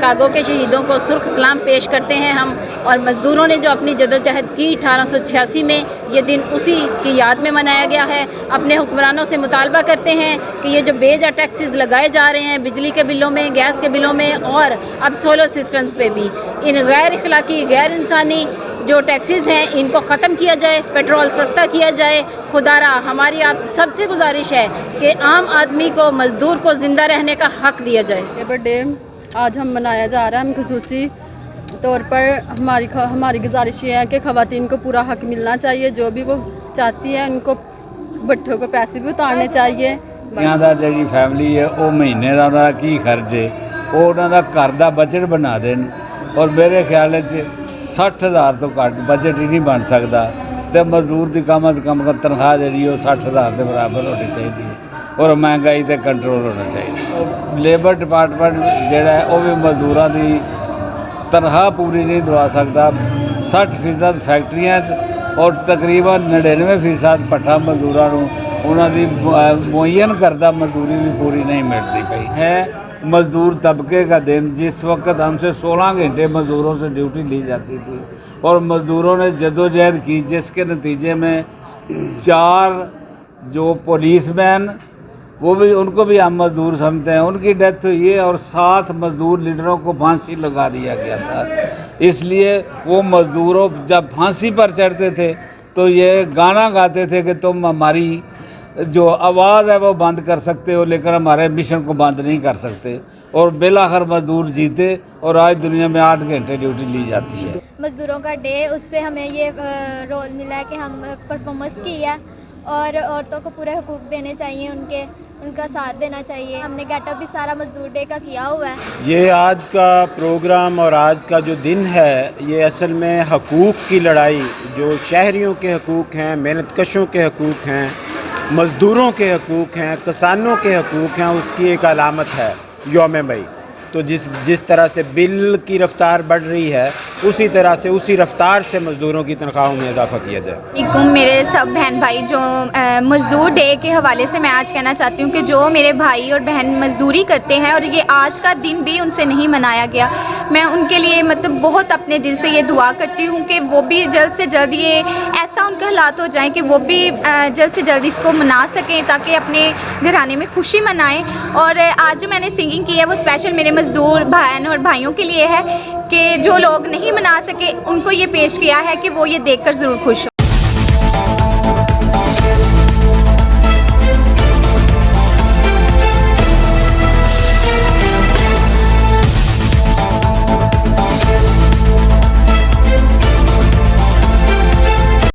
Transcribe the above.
Chicago के शहीदों को सुर्ख सलाम पेश करते हैं हम। और मज़दूरों ने जो अपनी जदोजहद की 1886 में, ये दिन उसी की याद में मनाया गया है। अपने हुक्मरानों से मुतालबा करते हैं कि ये जो बेजा टैक्सेस लगाए जा रहे हैं बिजली के बिलों में, गैस के बिलों में और अब सोलर सिस्टम्स पे भी, इन गैर इखलाकी, गैर इंसानी जो टैक्सेस हैं इनको ख़त्म किया जाए, पेट्रोल सस्ता किया जाए। खुदारा हमारी आप सबसे गुजारिश है कि आम आदमी को, मज़दूर को ज़िंदा रहने का हक़ दिया जाए। लेबर डे आज हम मनाया जा रहा है। हम खुसूसी तौर पर हमारी गुजारिश ये है कि ख़वातीन को पूरा हक़ मिलना चाहिए। जो भी वो चाहती है उनको भट्ठों को पैसे भी उतारने चाहिए। यहाँ का जी फैमिली है वो महीने का उन्होंने की खर्च है वो उन्होंने घर का बजट बना देन। और मेरे ख्याल 60,000 तो घट बजट ही नहीं बन सकता। तो मजदूर की कम अज़ कम तनख्वाह जी 60,000 के बराबर होनी चाहिए और महंगाई से कंट्रोल होना चाहिए। लेबर डिपार्टमेंट जोड़ा है वो भी मजदूरों की तनख्वाह पूरी नहीं दवा सकता। 60% फैक्ट्रियाँ और तकरीबन 99% भट्ठा मजदूरों को उन्होंने मुहैयन करदा मजदूरी भी पूरी नहीं मिलती पई है। मजदूर तबके का दिन जिस वक्त हमसे 16 घंटे मजदूरों से ड्यूटी ली जाती थी और मजदूरों ने जद्दोजहद की, जिसके नतीजे में 4 जो पुलिसमैन वो भी, उनको भी हम मजदूर समझते हैं, उनकी डेथ हुई है और 7 मजदूर लीडरों को फांसी लगा दिया गया था। इसलिए वो मजदूरों जब फांसी पर चढ़ते थे तो ये गाना गाते थे कि तुम हमारी जो आवाज़ है वो बंद कर सकते हो लेकिन हमारे मिशन को बंद नहीं कर सकते। और बिलाखिर मजदूर जीते और आज दुनिया में 8 घंटे ड्यूटी ली जाती है। मज़दूरों का डे, उस पर हमें ये रोल मिला है कि हम परफॉर्मेंस की है और औरतों को पूरे हुकूक देने चाहिए, उनका साथ देना चाहिए। हमने गेटअप भी सारा मजदूर डे का किया हुआ है। ये आज का प्रोग्राम और आज का जो दिन है ये असल में हकूक़ की लड़ाई, जो शहरियों के हकूक़ हैं, मेहनतकशों के हकूक़ हैं, मज़दूरों के हकूक़ हैं, किसानों के हकूक़ हैं, उसकी एक अलामत है यौम मई। तो जिस तरह से बिल की रफ़्तार बढ़ रही है उसी तरह से, उसी रफ़्तार से मज़दूरों की तनख्वाहों में इजाफ़ा किया जाए। मेरे सब बहन भाई, जो मज़दूर डे के हवाले से मैं आज कहना चाहती हूँ कि जो मेरे भाई और बहन मज़दूरी करते हैं और ये आज का दिन भी उनसे नहीं मनाया गया, मैं उनके लिए मतलब बहुत अपने दिल से ये दुआ करती हूँ कि वो भी जल्द से जल्द ये ऐसा उनके हालात हो जाएं कि वो भी जल्द से जल्द इसको मना सकें ताकि अपने घराने में खुशी मनाएं। और आज जो मैंने सिंगिंग की है वो स्पेशल मेरे मज़दूर बहन और भाइयों के लिए है कि जो लोग नहीं मना सके उनको ये पेश किया है कि वो ये देखकर ज़रूर खुश हो।